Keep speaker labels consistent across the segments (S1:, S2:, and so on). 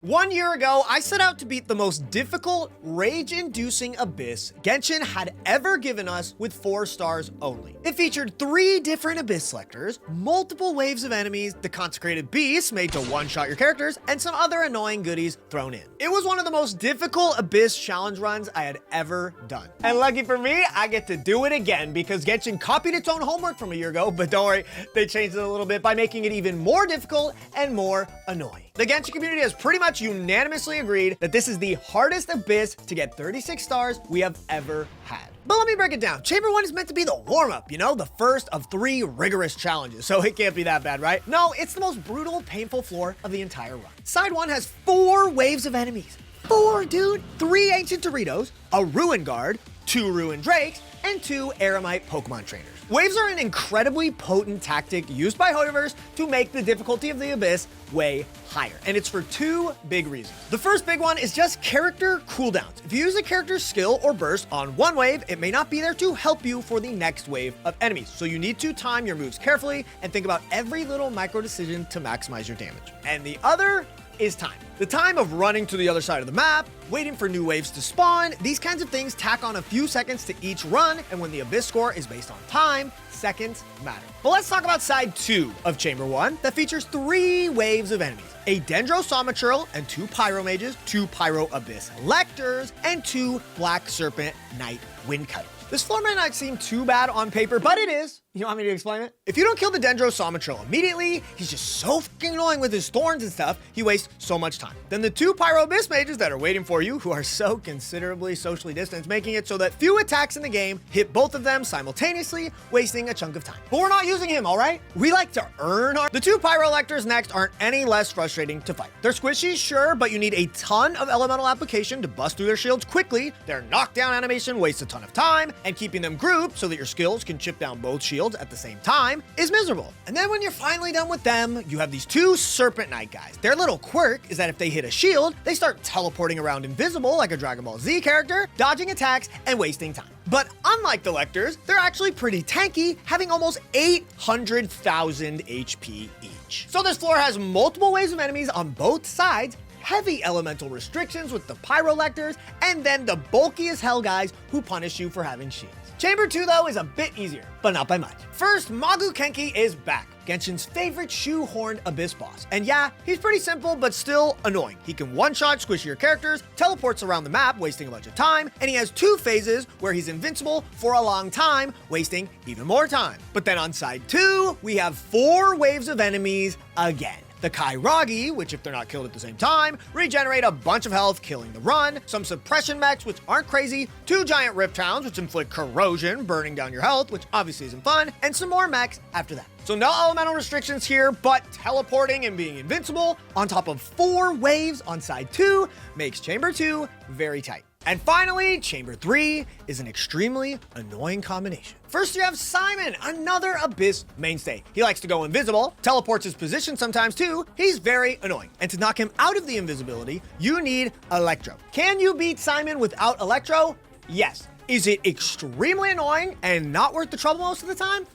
S1: 1 year ago, I set out to beat the most difficult, rage-inducing abyss Genshin had ever given us with 4 stars only. It featured 3 different abyss lecters, multiple waves of enemies, the consecrated beasts made to one-shot your characters, and some other annoying goodies thrown in. It was one of the most difficult abyss challenge runs I had ever done. And lucky for me, I get to do it again because Genshin copied its own homework from a year ago, but don't worry, they changed it a little bit by making it even more difficult and more annoying. The Genshin community has pretty much unanimously agreed that this is the hardest abyss to get 36 stars we have ever had. But let me break it down. Chamber 1 is meant to be the warm-up, you know, the first of 3 rigorous challenges, so it can't be that bad, right? No, it's the most brutal, painful floor of the entire run. Side 1 has 4 waves of enemies. 4, dude! 3 Ancient Doritos, a Ruin Guard, 2 Ruin Drakes, and 2 Eremite Pokemon trainers. Waves are an incredibly potent tactic used by Hoyoverse to make the difficulty of the Abyss way higher, and it's for 2 big reasons. The first big one is just character cooldowns. If you use a character's skill or burst on one wave, it may not be there to help you for the next wave of enemies, so you need to time your moves carefully and think about every little micro decision to maximize your damage. And the other is time. The time of running to the other side of the map, waiting for new waves to spawn, these kinds of things tack on a few seconds to each run, and when the Abyss score is based on time, seconds matter. But let's talk about side 2 of Chamber 1 that features 3 waves of enemies. A Dendro Somaturl and 2 Pyro Mages, 2 Pyro Abyss Lecters, and 2 Black Serpent Knight Windcutters. This floor may not seem too bad on paper, but it is. You want me to explain it? If you don't kill the Dendro Somaturl immediately, he's just so fucking annoying with his thorns and stuff, he wastes so much time. Then the 2 Pyro Abyss Mages that are waiting for you, who are so considerably socially distanced, making it so that few attacks in the game hit both of them simultaneously, wasting a chunk of time. But we're not using him, all right? We like to earn our... The 2 Pyro Lecters next aren't any less frustrating to fight. They're squishy, sure, but you need a ton of elemental application to bust through their shields quickly. Their knockdown animation wastes a ton of time, and keeping them grouped so that your skills can chip down both shields at the same time is miserable. And then when you're finally done with them, you have these 2 Serpent Knight guys. Their little quirk is that if they hit a shield, they start teleporting around invisible like a Dragon Ball Z character, dodging attacks and wasting time. But unlike the Lecters, they're actually pretty tanky, having almost 800,000 HP each. So this floor has multiple waves of enemies on both sides, heavy elemental restrictions with the Pyro Lecters, and then the bulky as hell guys who punish you for having shields. Chamber 2, though, is a bit easier, but not by much. First, Magu Kenki is back, Genshin's favorite shoehorned Abyss boss. And yeah, he's pretty simple, but still annoying. He can one-shot squishier characters, teleports around the map, wasting a bunch of time, and he has 2 phases where he's invincible for a long time, wasting even more time. But then on side 2, we have 4 waves of enemies again. The Kairagi, which if they're not killed at the same time, regenerate a bunch of health, killing the run, some suppression mechs, which aren't crazy, 2 giant rift hounds, which inflict corrosion, burning down your health, which obviously isn't fun, and some more mechs after that. So no elemental restrictions here, but teleporting and being invincible on top of 4 waves on side 2 makes Chamber 2 very tight. And finally, Chamber 3 is an extremely annoying combination. First, you have Simon, another Abyss mainstay. He likes to go invisible, teleports his position sometimes too. He's very annoying. And to knock him out of the invisibility, you need Electro. Can you beat Simon without Electro? Yes. Is it extremely annoying and not worth the trouble most of the time?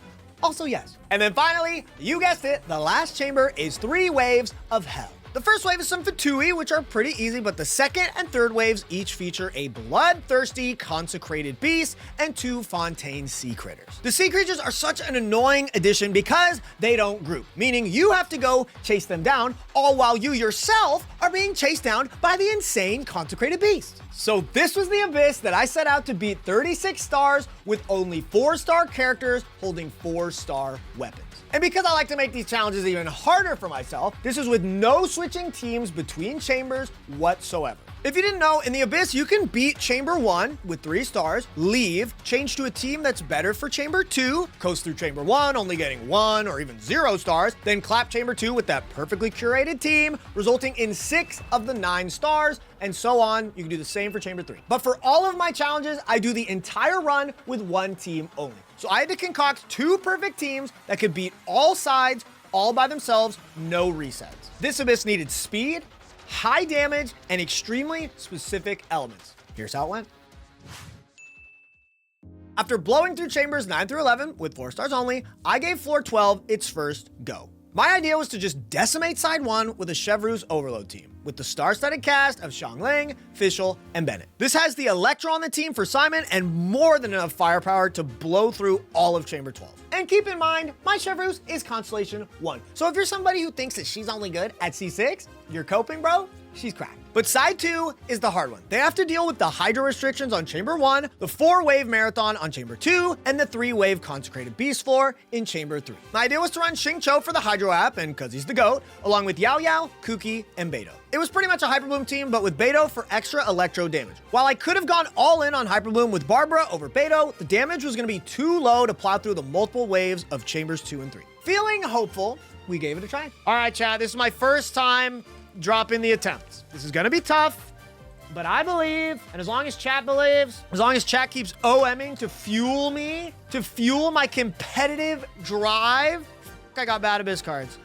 S1: Also yes. And then finally, you guessed it, the last chamber is 3 waves of hell. The first wave is some Fatui, which are pretty easy, but the second and third waves each feature a bloodthirsty consecrated beast and 2 Fontaine sea critters. The sea creatures are such an annoying addition because they don't group, meaning you have to go chase them down, all while you yourself are being chased down by the insane consecrated beast. So this was the Abyss that I set out to beat 36 stars with only 4-star characters holding 4-star weapons. And because I like to make these challenges even harder for myself, this is with no switching teams between chambers whatsoever. If you didn't know, in the Abyss, you can beat Chamber 1 with 3 stars, leave, change to a team that's better for Chamber 2, coast through Chamber 1, only getting 1 or even 0 stars, then clap Chamber 2 with that perfectly curated team, resulting in 6 of the 9 stars, and so on. You can do the same for Chamber 3. But for all of my challenges, I do the entire run with 1 team only. So I had to concoct 2 perfect teams that could beat all sides, all by themselves, no resets. This Abyss needed speed, high damage, and extremely specific elements. Here's how it went. After blowing through chambers 9 through 11 with 4 stars only, I gave floor 12 its first go. My idea was to just decimate side 1 with a Chevreuse overload team. with the star-studded cast of Xiangling, Fischl, and Bennett. This has the Electro on the team for Simon and more than enough firepower to blow through all of Chamber 12. And keep in mind, my Chevreuse is Constellation 1. So if you're somebody who thinks that she's only good at C6, you're coping, bro. She's cracked. But side 2 is the hard one. They have to deal with the Hydro restrictions on Chamber 1, the 4-wave Marathon on Chamber 2, and the 3-wave Consecrated Beast floor in Chamber 3. My idea was to run Xingqiu for the Hydro app, and cause he's the GOAT, along with Yao Yao, Kuki, and Beidou. It was pretty much a Hyper Bloom team, but with Beidou for extra Electro damage. While I could have gone all in on Hyper Bloom with Barbara over Beidou, the damage was gonna be too low to plow through the multiple waves of Chambers 2 and 3. Feeling hopeful, we gave it a try. All right, chat, this is my first time dropping the attempts. This is gonna be tough, but I believe, and as long as chat believes, as long as chat keeps OMing to fuel me, to fuel my competitive drive, I got bad Abyss cards.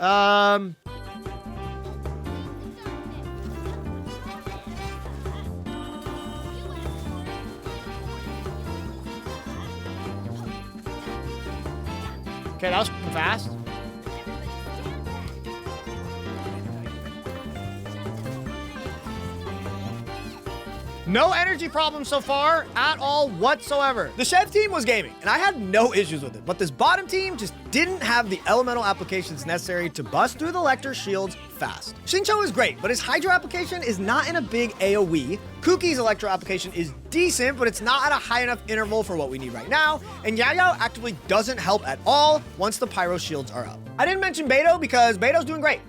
S1: Okay, that was fast. No energy problem so far at all whatsoever. The Chev team was gaming, and I had no issues with it, but this bottom team just didn't have the elemental applications necessary to bust through the lecter shields fast. Xingqiu is great, but his Hydro application is not in a big AoE. Kuki's Electro application is decent, but it's not at a high enough interval for what we need right now, and Yao Yao actively doesn't help at all once the Pyro shields are up. I didn't mention Beidou because Beidou's doing great.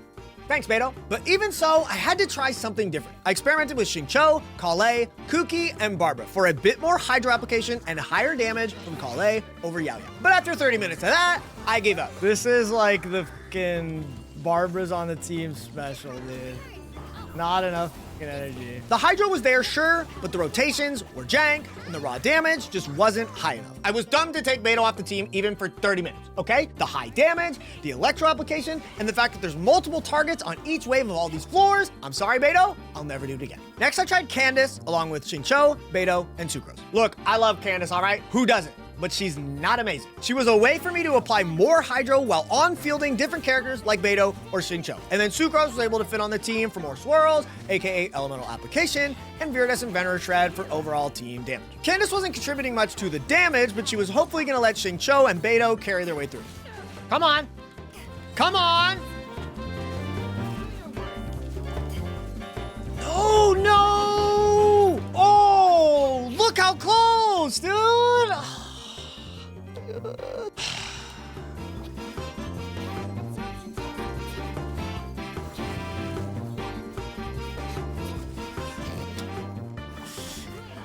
S1: Thanks, Beidou. But even so, I had to try something different. I experimented with Xingqiu, Kale, Kuki, and Barbara for a bit more Hydro application and higher damage from Kale over Yao Yao. But after 30 minutes of that, I gave up. This is like the fucking Barbara's on the team special, dude. Not enough energy. The Hydro was there, sure, but the rotations were jank, and the raw damage just wasn't high enough. I was dumb to take Beidou off the team even for 30 minutes, okay? The high damage, the Electro application, and the fact that there's multiple targets on each wave of all these floors. I'm sorry, Beidou, I'll never do it again. Next, I tried Candace, along with Xingqiu, Beidou, and Sucrose. Look, I love Candace, all right? Who doesn't? But she's not amazing. She was a way for me to apply more Hydro while on fielding different characters like Beidou or Xingqiu. And then Sucrose was able to fit on the team for more swirls, aka elemental application, and Viridescent Venerer Shred for overall team damage. Candace wasn't contributing much to the damage, but she was hopefully gonna let Xingqiu and Beidou carry their way through. Come on. Come on. Oh, no. Oh, look how close, dude.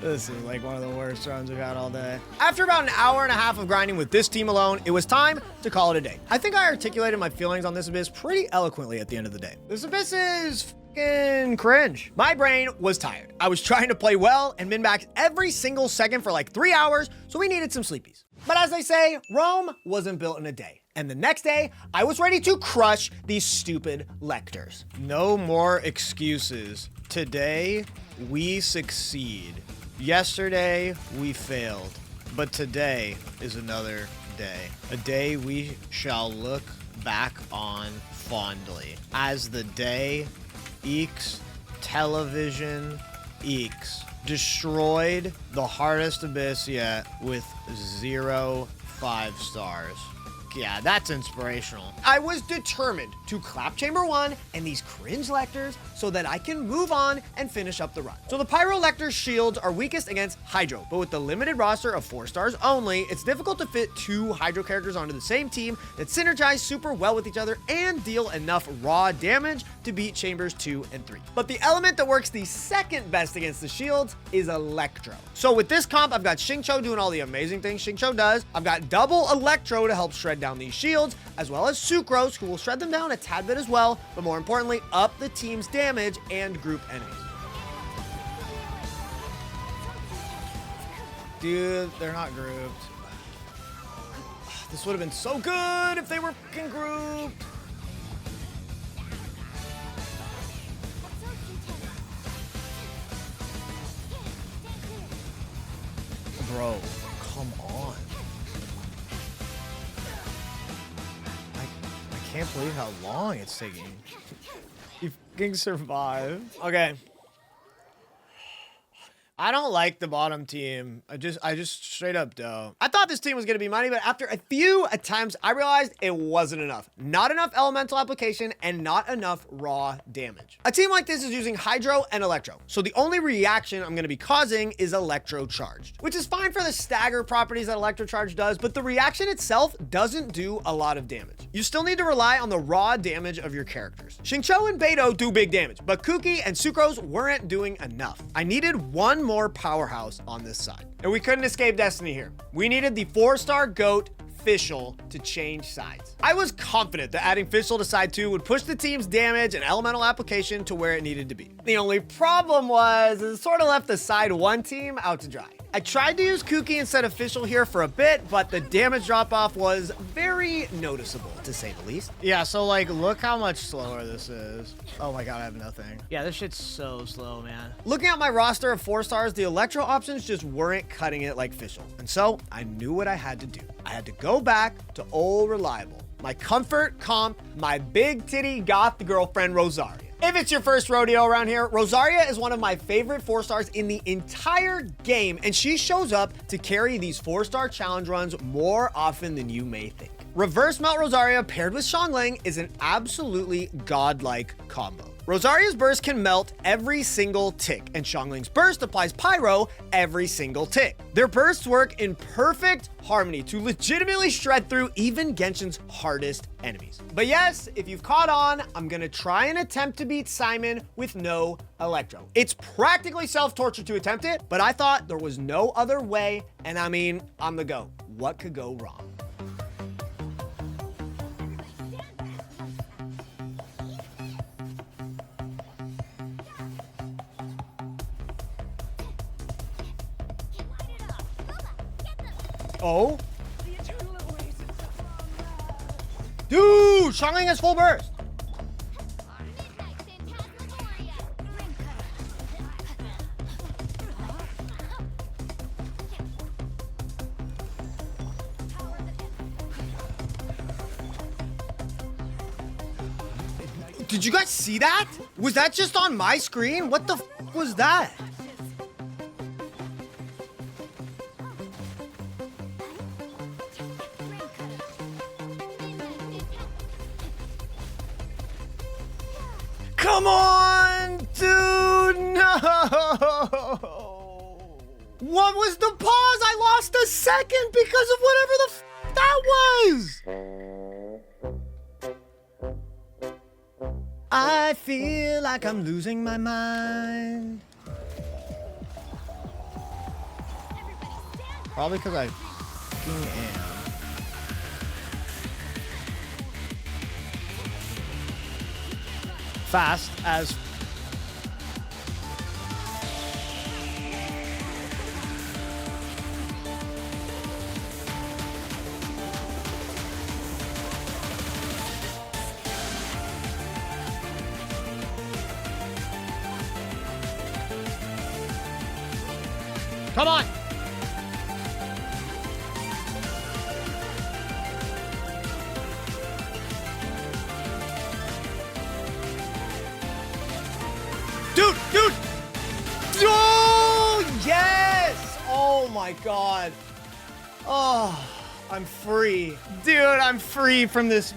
S1: This is like one of the worst runs we've had all day. After about an hour and a half of grinding with this team alone, it was time to call it a day. I think I articulated my feelings on this Abyss pretty eloquently at the end of the day. This Abyss is fucking cringe. My brain was tired. I was trying to play well and min-max every single second for like 3 hours, so we needed some sleepies. But as they say, Rome wasn't built in a day. And the next day, I was ready to crush these stupid lecters. No more excuses. Today, we succeed. Yesterday, we failed. But today is another day. A day we shall look back on fondly. As the day Eakes Television Eakes destroyed the hardest abyss yet with 0 5 stars. Yeah, that's inspirational. I was determined to clap Chamber 1 and these cringe lecters so that I can move on and finish up the run. So the Pyro Lecter's shields are weakest against Hydro, but with the limited roster of 4 stars only, it's difficult to fit 2 Hydro characters onto the same team that synergize super well with each other and deal enough raw damage to beat Chambers 2 and 3. But the element that works the second best against the shields is Electro. So with this comp, I've got Xingqiu doing all the amazing things Xingqiu does. I've got double Electro to help shred down these shields, as well as Sucrose, who will shred them down a tad bit as well, but more importantly, up the team's damage and group enemies. Dude, they're not grouped. This would have been so good if they were fucking grouped. Bro, come on. I can't believe how long it's taking. You fucking survived. Okay. I don't like the bottom team. I just straight up don't. I thought this team was gonna be money, but after a few attempts, I realized it wasn't enough. Not enough elemental application and not enough raw damage. A team like this is using Hydro and Electro. So the only reaction I'm gonna be causing is Electro Charged, which is fine for the stagger properties that Electro Charge does, but the reaction itself doesn't do a lot of damage. You still need to rely on the raw damage of your characters. Xingqiu and Beidou do big damage, but Kuki and Sucrose weren't doing enough. I needed one more powerhouse on this side. And we couldn't escape destiny here. We needed the 4-star GOAT Fischl to change sides. I was confident that adding Fischl to side 2 would push the team's damage and elemental application to where it needed to be. The only problem was it sort of left the side 1 team out to dry. I tried to use Kuki instead of Fischl here for a bit, but the damage drop-off was very noticeable, to say the least. Yeah, so like, look how much slower this is. Oh my god, I have nothing.
S2: Yeah, this shit's so slow, man.
S1: Looking at my roster of 4 stars, the Electro options just weren't cutting it like Fischl. And so, I knew what I had to do. I had to go back to old reliable. My comfort comp, my big titty goth girlfriend, Rosaria. If it's your first rodeo around here, Rosaria is one of my favorite 4 stars in the entire game, and she shows up to carry these 4-star challenge runs more often than you may think. Reverse Melt Rosaria paired with Xiangling is an absolutely godlike combo. Rosaria's burst can melt every single tick, and Xiangling's burst applies pyro every single tick. Their bursts work in perfect harmony to legitimately shred through even Genshin's hardest enemies. But yes, if you've caught on, I'm gonna try and attempt to beat Simon with no Electro. It's practically self-torture to attempt it, but I thought there was no other way, and I mean, I'm the GOAT. What could go wrong? Oh. Dude, Xiangling has full burst. Did you guys see that? Was that just on my screen? What the f was that? Come on, dude, no! What was the pause? I lost a second because of whatever the f that was! I feel like I'm losing my mind. Probably because I fucking am. Fast as come on. Dude! Oh, yes! Oh my god. Oh, I'm free. Dude, I'm free from this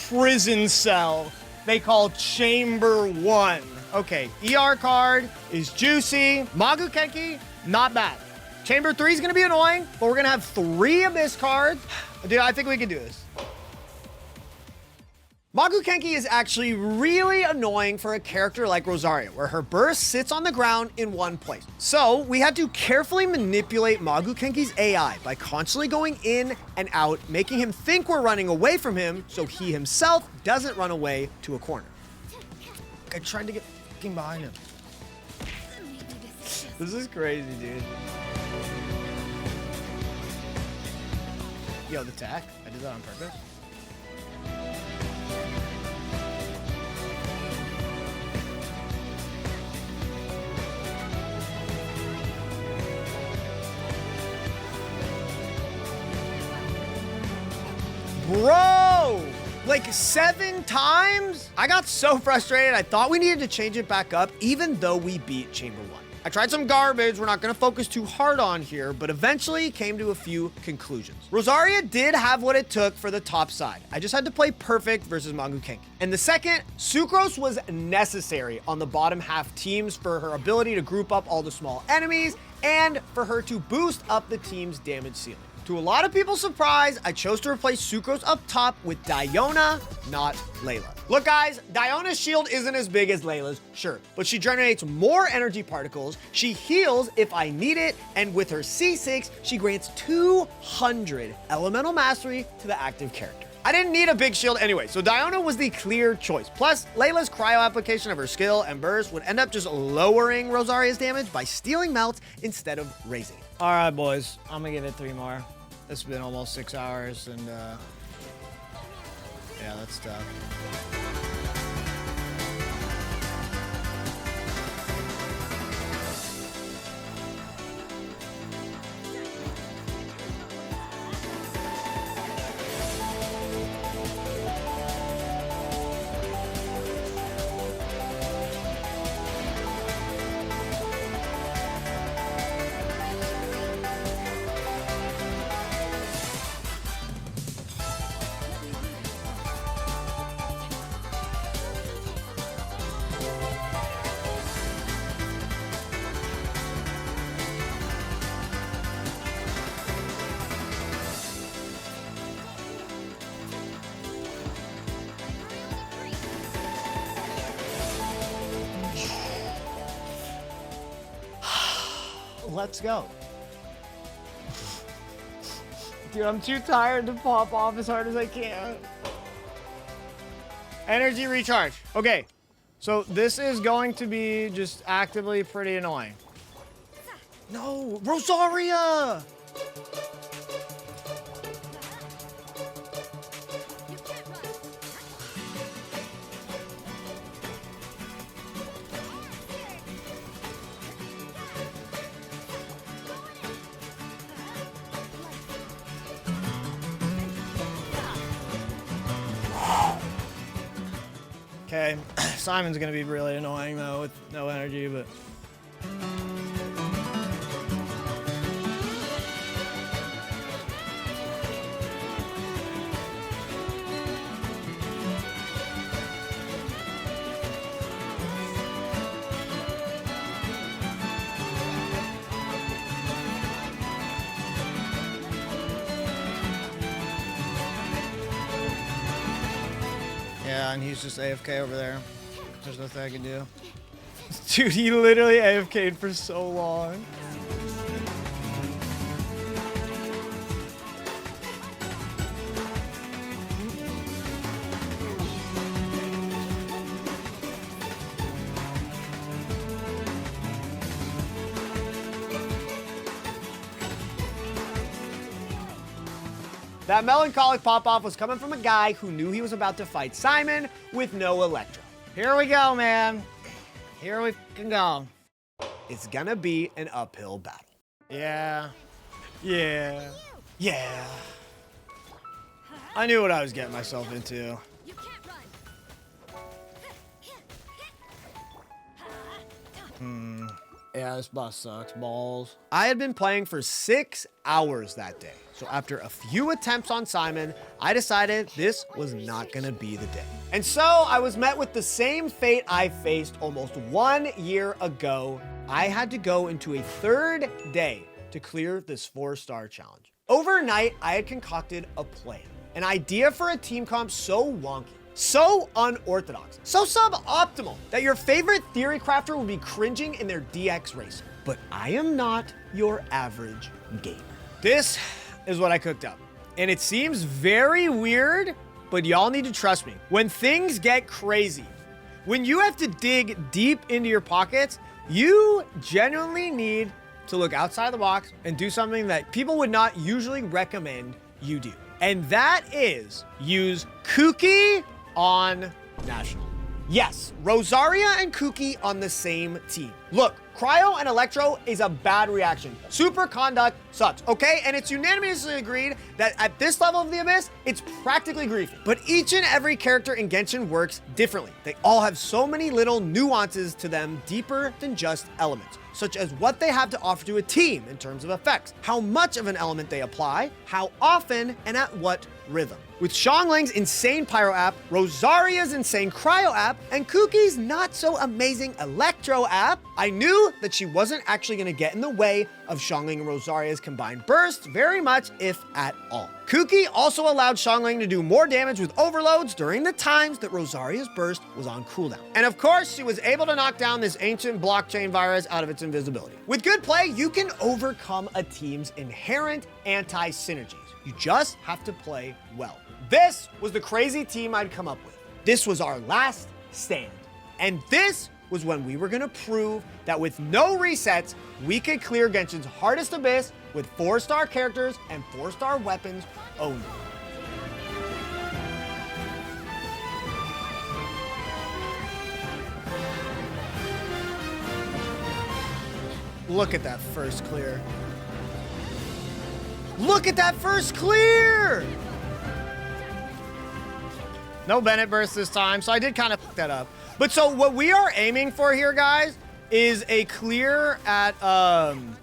S1: prison cell they call Chamber 1. Okay, ER card is juicy. Magu Kenki, not bad. Chamber 3 is gonna be annoying, but we're gonna have 3 Abyss cards. Dude, I think we can do this. Magu Kenki is actually really annoying for a character like Rosaria, where her burst sits on the ground in one place. So we had to carefully manipulate Magu Kenki's AI by constantly going in and out, making him think we're running away from him so he himself doesn't run away to a corner. I tried to get fucking behind him. This is crazy, dude. Yo, the tech, I did that on purpose. Bro! Like 7 times? I got so frustrated. I thought we needed to change it back up, even though we beat Chamber 1. I tried some garbage we're not going to focus too hard on here, but eventually came to a few conclusions. Rosaria did have what it took for the top side. I just had to play perfect versus Mangukenki. And the second, Sucrose was necessary on the bottom half teams for her ability to group up all the small enemies and for her to boost up the team's damage ceiling. To a lot of people's surprise, I chose to replace Sucrose up top with Diona, not Layla. Look guys, Diona's shield isn't as big as Layla's, sure, but she generates more energy particles, she heals if I need it, and with her C6, she grants 200 elemental mastery to the active character. I didn't need a big shield anyway, so Diona was the clear choice. Plus, Layla's cryo application of her skill and burst would end up just lowering Rosaria's damage by stealing melts instead of raising it.
S2: All right, boys. I'm gonna give it 3 more. It's been almost 6 hours, and yeah, that's tough. Let's go. Dude, I'm too tired to pop off as hard as I can. Energy recharge. Okay, so this is going to be just actively pretty annoying.
S1: No, Rosaria!
S2: Okay, Simon's gonna be really annoying though with no energy, but. Yeah, and he's just AFK over there. There's nothing I can do. Dude, he literally AFK'd for so long.
S1: That melancholic pop-off was coming from a guy who knew he was about to fight Simon with no Electro.
S2: Here we go, man. Here we can go.
S1: It's gonna be an uphill battle.
S2: Yeah. Yeah.
S1: Yeah.
S2: I knew what I was getting myself into. Yeah, this boss sucks. Balls.
S1: I had been playing for 6 hours that day. So after a few attempts on Simon, I decided this was not gonna be the day. And so I was met with the same fate I faced almost 1 year ago. I had to go into a 3rd day to clear this 4-star challenge. Overnight, I had concocted a plan, an idea for a team comp so wonky, so unorthodox, so suboptimal that your favorite theory crafter will be cringing in their DX racer. But I am not your average gamer. This is what I cooked up. And it seems very weird, but y'all need to trust me. When things get crazy, when you have to dig deep into your pockets, you genuinely need to look outside the box and do something that people would not usually recommend you do. And that is use Kuki on National. Yes, Rosaria and Kuki on the same team. Look, Cryo and Electro is a bad reaction. Super Conduct sucks, okay? And it's unanimously agreed that at this level of the Abyss, it's practically griefing. But each and every character in Genshin works differently. They all have so many little nuances to them deeper than just elements, such as what they have to offer to a team in terms of effects, how much of an element they apply, how often, and at what rhythm. With Xiangling's insane Pyro app, Rosaria's insane Cryo app, and Kuki's not so amazing Electro app, I knew that she wasn't actually going to get in the way of Xiangling and Rosaria's combined bursts very much, if at all. Kuki also allowed Xiangling to do more damage with overloads during the times that Rosaria's burst was on cooldown. And of course, she was able to knock down this ancient blockchain virus out of its invisibility. With good play, you can overcome a team's inherent anti-synergies. You just have to play well. This was the crazy team I'd come up with. This was our last stand. And this was when we were gonna prove that with no resets, we could clear Genshin's hardest abyss with 4-star characters and 4-star weapons only. Look at that first clear. Look at that first clear! No Bennett burst this time, so I did kind of fuck that up. But so what we are aiming for here, guys, is a clear at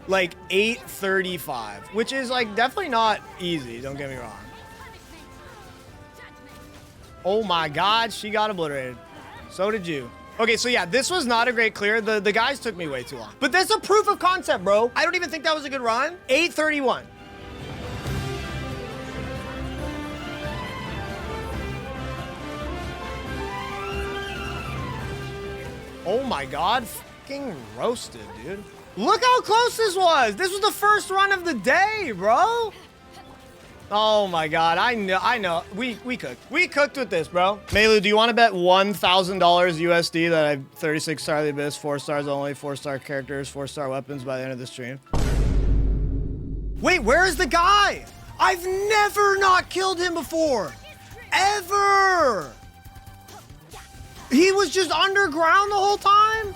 S1: like 835, which is like definitely not easy, don't get me wrong. Oh my god, she got obliterated. So did you. Okay, so yeah, this was not a great clear. The guys took me way too long. But that's a proof of concept, bro. I don't even think that was a good run. 831. Oh my god, fucking roasted, dude. Look how close this was. This was the first run of the day, bro. Oh my god, I know. We cooked. We cooked with this, bro. Melu, do you want to bet $1,000 USD that I have 36 Star the Abyss, 4 stars only, 4-star characters, 4-star weapons by the end of the stream? Wait, where is the guy? I've never not killed him before. Ever. He was just underground the whole time?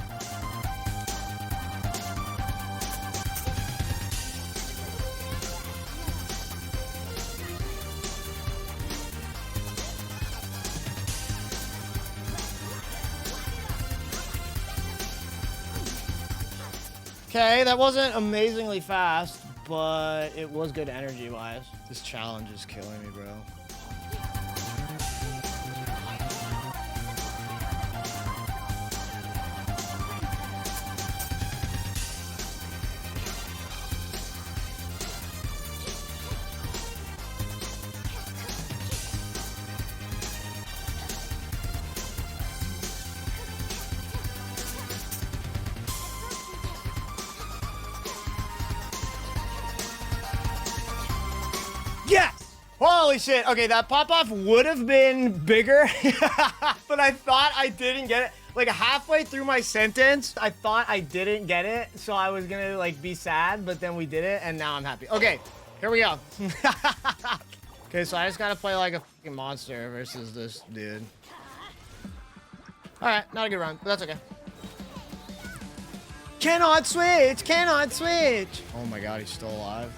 S1: Okay, that wasn't amazingly fast, but it was good energy-wise. This challenge is killing me, bro. Yes! Holy shit. Okay, that pop-off would have been bigger, but I thought I didn't get it. Like halfway through my sentence, I thought I didn't get it, so I was gonna like be sad, but then we did it, and now I'm happy. Okay, here we go. Okay, so I just gotta play like a fucking monster versus this dude. All right, not a good run, but that's okay. Cannot switch, cannot switch. Oh my god, he's still alive.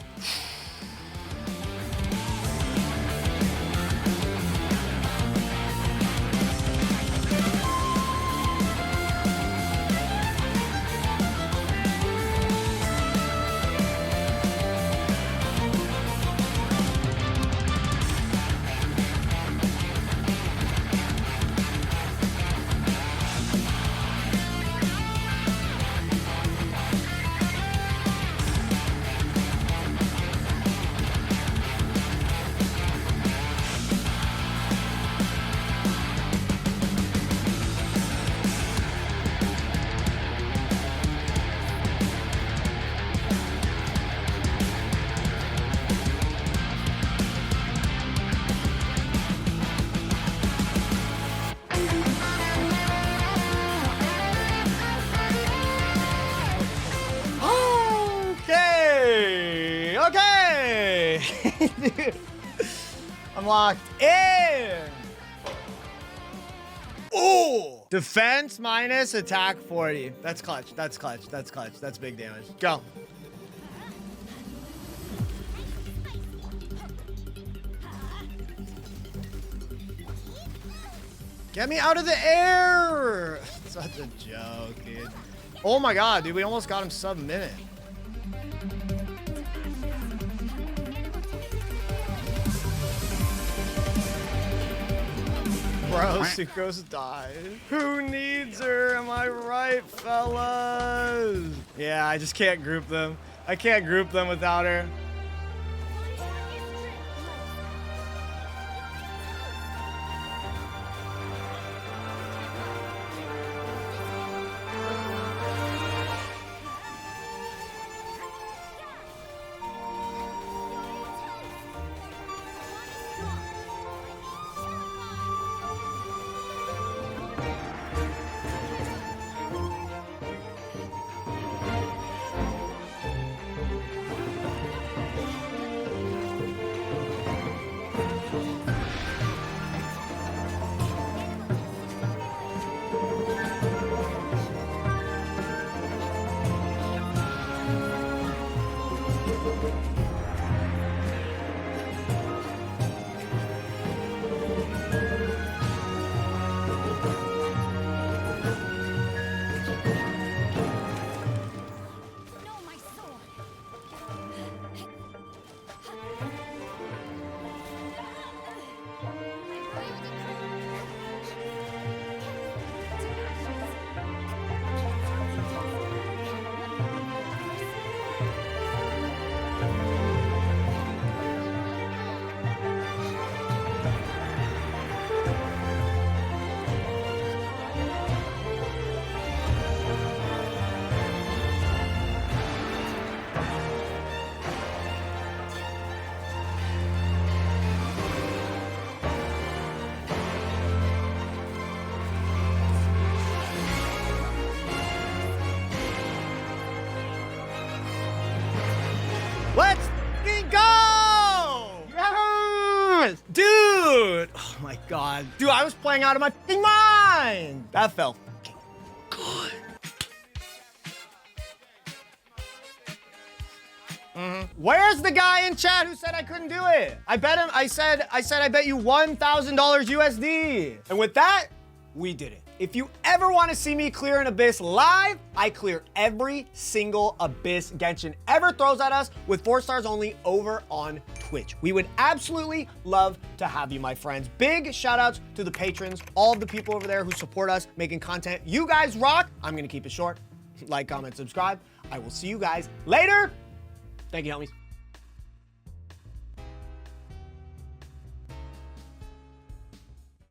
S1: Okay! Dude, I'm locked in! Oh!
S2: Defense minus attack 40. That's clutch. That's clutch. That's clutch. That's big damage. Go. Get me out of the air! Such a joke, dude. Oh my god, dude, we almost got him sub-minute. Bro, Sucrose died. Who needs her? Am I right, fellas? Yeah, I just can't group them. I can't group them without her. Let's f***ing go! Yes! Dude! Oh my god. Dude, I was playing out of my f***ing mind! That felt f***ing good. Where's the guy in chat who said I couldn't do it? I bet him, I said I bet you $1,000 USD. And with that, we did it. If you ever want to see me clear an Abyss live, I clear every single Abyss Genshin ever throws at us with 4 stars only over on Twitch. We would absolutely love to have you, my friends. Big shout outs to the patrons, all of the people over there who support us making content. You guys rock. I'm going to keep it short. Like, comment, subscribe. I will see you guys later. Thank you, homies.